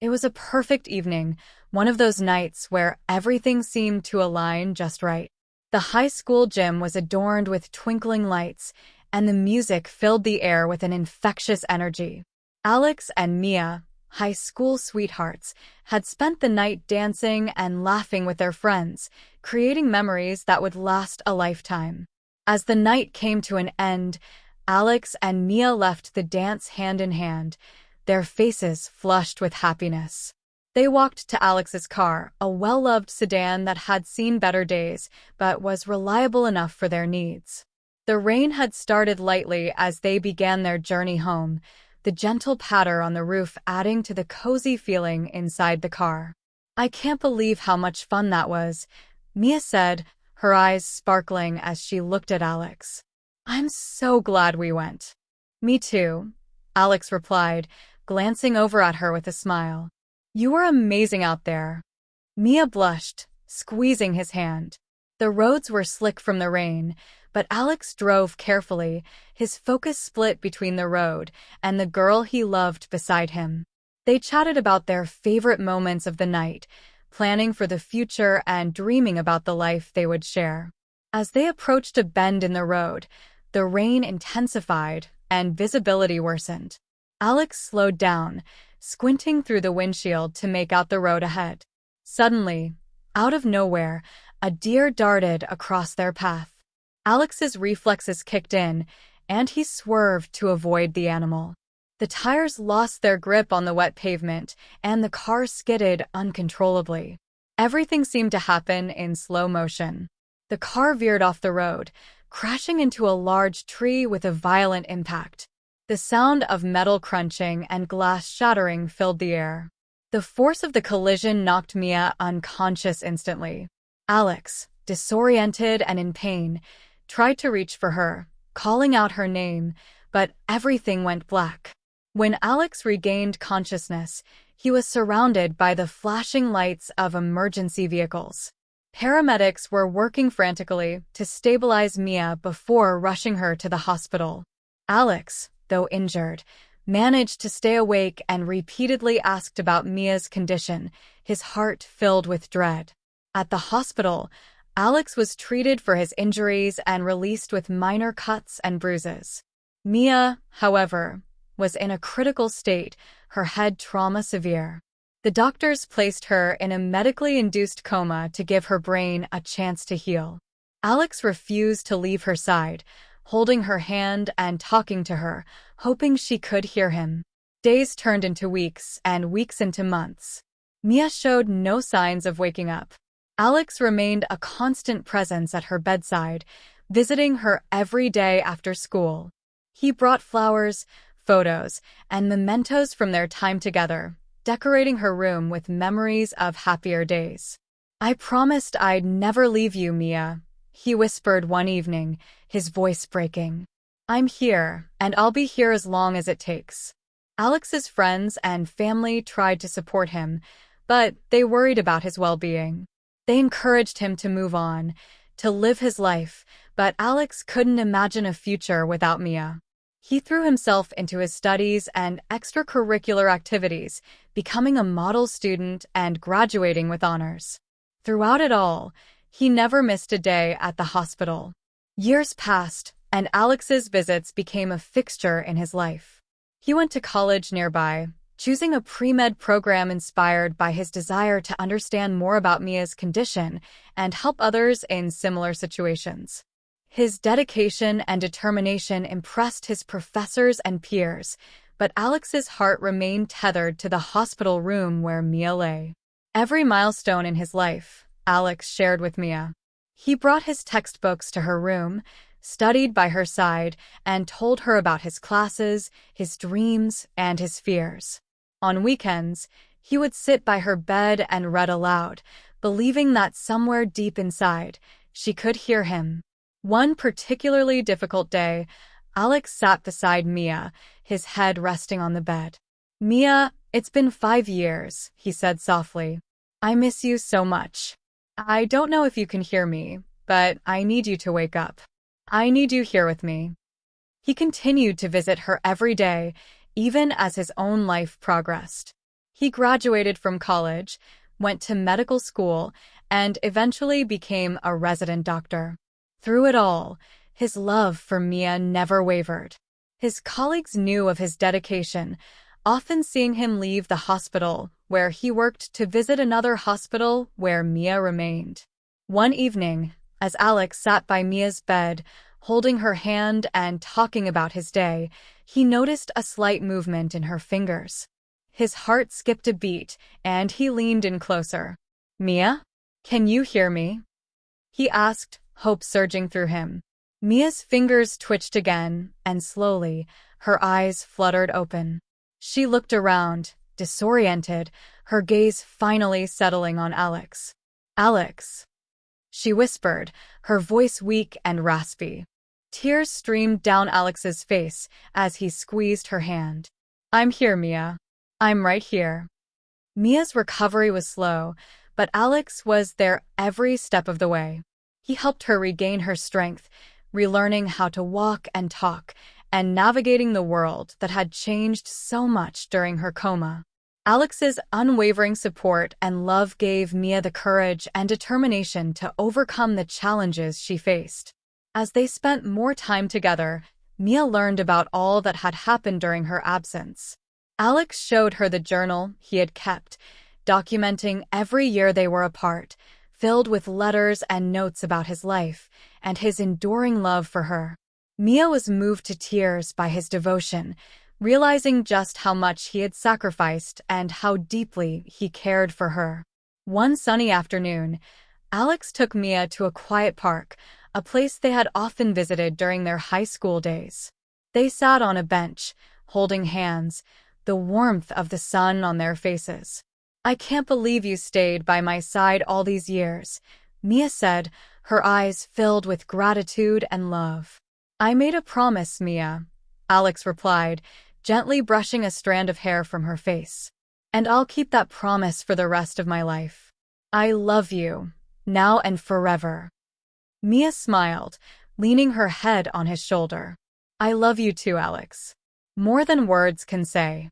It was a perfect evening, one of those nights where everything seemed to align just right. The high school gym was adorned with twinkling lights, and the music filled the air with an infectious energy. Alex and Mia, high school sweethearts, had spent the night dancing and laughing with their friends, creating memories that would last a lifetime. As the night came to an end, Alex and Mia left the dance hand in hand, their faces flushed with happiness. They walked to Alex's car, a well-loved sedan that had seen better days, but was reliable enough for their needs. The rain had started lightly as they began their journey home, the gentle patter on the roof adding to the cozy feeling inside the car. "I can't believe how much fun that was," Mia said, her eyes sparkling as she looked at Alex. "I'm so glad we went." "Me too," Alex replied, glancing over at her with a smile. "You were amazing out there." Mia blushed, squeezing his hand. The roads were slick from the rain, but Alex drove carefully, his focus split between the road and the girl he loved beside him. They chatted about their favorite moments of the night, planning for the future and dreaming about the life they would share. As they approached a bend in the road, the rain intensified and visibility worsened. Alex slowed down, squinting through the windshield to make out the road ahead. Suddenly, out of nowhere, a deer darted across their path. Alex's reflexes kicked in, and he swerved to avoid the animal. The tires lost their grip on the wet pavement, and the car skidded uncontrollably. Everything seemed to happen in slow motion. The car veered off the road, crashing into a large tree with a violent impact. The sound of metal crunching and glass shattering filled the air. The force of the collision knocked Mia unconscious instantly. Alex, disoriented and in pain, tried to reach for her, calling out her name, but everything went black. When Alex regained consciousness, he was surrounded by the flashing lights of emergency vehicles. Paramedics were working frantically to stabilize Mia before rushing her to the hospital. Alex, though injured, managed to stay awake and repeatedly asked about Mia's condition, his heart filled with dread. At the hospital, Alex was treated for his injuries and released with minor cuts and bruises. Mia, however, was in a critical state, her head trauma severe. The doctors placed her in a medically induced coma to give her brain a chance to heal. Alex refused to leave her side, holding her hand and talking to her, hoping she could hear him. Days turned into weeks and weeks into months. Mia showed no signs of waking up. Alex remained a constant presence at her bedside, visiting her every day after school. He brought flowers, photos, and mementos from their time together, decorating her room with memories of happier days. "I promised I'd never leave you, Mia," he whispered one evening, his voice breaking. "I'm here, and I'll be here as long as it takes." Alex's friends and family tried to support him, but they worried about his well-being. They encouraged him to move on, to live his life, but Alex couldn't imagine a future without Mia. He threw himself into his studies and extracurricular activities, becoming a model student and graduating with honors. Throughout it all, he never missed a day at the hospital. Years passed, and Alex's visits became a fixture in his life. He went to college nearby, choosing a pre-med program inspired by his desire to understand more about Mia's condition and help others in similar situations. His dedication and determination impressed his professors and peers, but Alex's heart remained tethered to the hospital room where Mia lay. Every milestone in his life, Alex shared with Mia. He brought his textbooks to her room, studied by her side, and told her about his classes, his dreams, and his fears. On weekends, he would sit by her bed and read aloud, believing that somewhere deep inside, she could hear him. One particularly difficult day, Alex sat beside Mia, his head resting on the bed. "Mia, it's been 5 years," he said softly. "I miss you so much. I don't know if you can hear me, but I need you to wake up. I need you here with me." He continued to visit her every day, even as his own life progressed. He graduated from college, went to medical school, and eventually became a resident doctor. Through it all, his love for Mia never wavered. His colleagues knew of his dedication, often seeing him leave the hospital where he worked to visit another hospital where Mia remained. One evening, as Alex sat by Mia's bed, holding her hand and talking about his day, he noticed a slight movement in her fingers. His heart skipped a beat, and he leaned in closer. "Mia? Can you hear me?" he asked, hope surging through him. Mia's fingers twitched again, and slowly, her eyes fluttered open. She looked around, disoriented, her gaze finally settling on Alex. "Alex," she whispered, her voice weak and raspy. Tears streamed down Alex's face as he squeezed her hand. "I'm here, Mia. I'm right here." Mia's recovery was slow, but Alex was there every step of the way. He helped her regain her strength, relearning how to walk and talk, and navigating the world that had changed so much during her coma. Alex's unwavering support and love gave Mia the courage and determination to overcome the challenges she faced. As they spent more time together, Mia learned about all that had happened during her absence. Alex showed her the journal he had kept, documenting every year they were apart, filled with letters and notes about his life and his enduring love for her. Mia was moved to tears by his devotion, realizing just how much he had sacrificed and how deeply he cared for her. One sunny afternoon, Alex took Mia to a quiet park, a place they had often visited during their high school days. They sat on a bench, holding hands, the warmth of the sun on their faces. "I can't believe you stayed by my side all these years," Mia said, her eyes filled with gratitude and love. "I made a promise, Mia," Alex replied, gently brushing a strand of hair from her face. "And I'll keep that promise for the rest of my life. I love you, now and forever." Mia smiled, leaning her head on his shoulder. "I love you too, Alex. More than words can say."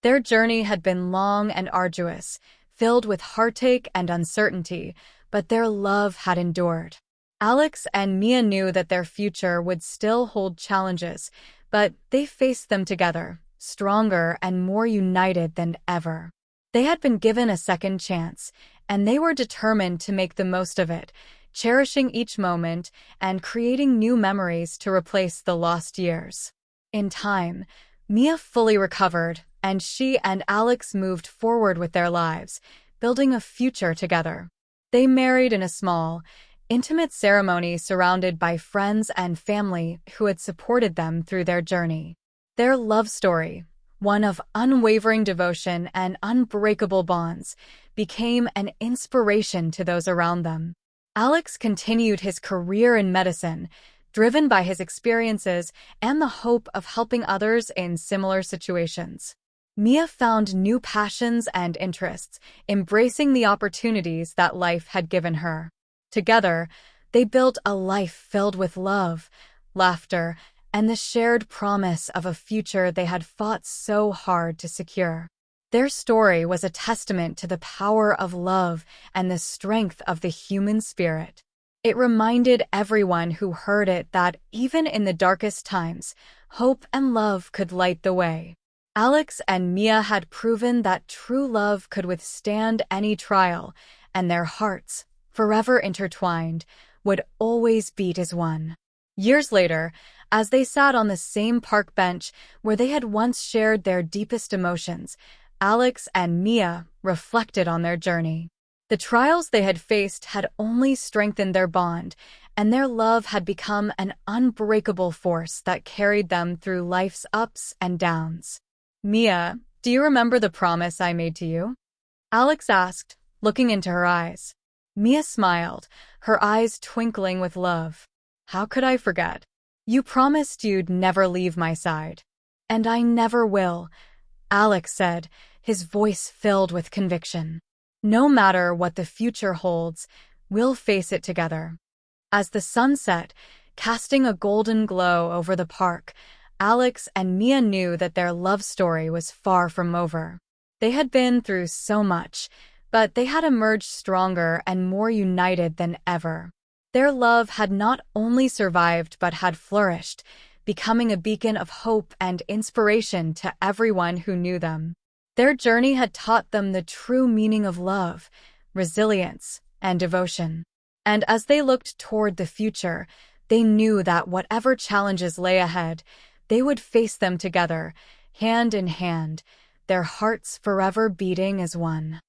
Their journey had been long and arduous, filled with heartache and uncertainty, but their love had endured. Alex and Mia knew that their future would still hold challenges, but they faced them together, stronger and more united than ever. They had been given a second chance, and they were determined to make the most of it, cherishing each moment and creating new memories to replace the lost years. In time, Mia fully recovered, and she and Alex moved forward with their lives, building a future together. They married in a small, intimate ceremony surrounded by friends and family who had supported them through their journey. Their love story, one of unwavering devotion and unbreakable bonds, became an inspiration to those around them. Alex continued his career in medicine, driven by his experiences and the hope of helping others in similar situations. Mia found new passions and interests, embracing the opportunities that life had given her. Together, they built a life filled with love, laughter, and the shared promise of a future they had fought so hard to secure. Their story was a testament to the power of love and the strength of the human spirit. It reminded everyone who heard it that even in the darkest times, hope and love could light the way. Alex and Mia had proven that true love could withstand any trial, and their hearts, forever intertwined, would always beat as one. Years later, as they sat on the same park bench where they had once shared their deepest emotions, Alex and Mia reflected on their journey. The trials they had faced had only strengthened their bond, and their love had become an unbreakable force that carried them through life's ups and downs. "Mia, do you remember the promise I made to you?" Alex asked, looking into her eyes. Mia smiled, her eyes twinkling with love. "How could I forget? You promised you'd never leave my side." "And I never will," Alex said, his voice filled with conviction. "No matter what the future holds, we'll face it together." As the sun set, casting a golden glow over the park, Alex and Mia knew that their love story was far from over. They had been through so much, but they had emerged stronger and more united than ever. Their love had not only survived but had flourished, becoming a beacon of hope and inspiration to everyone who knew them. Their journey had taught them the true meaning of love, resilience, and devotion. And as they looked toward the future, they knew that whatever challenges lay ahead, they would face them together, hand in hand, their hearts forever beating as one.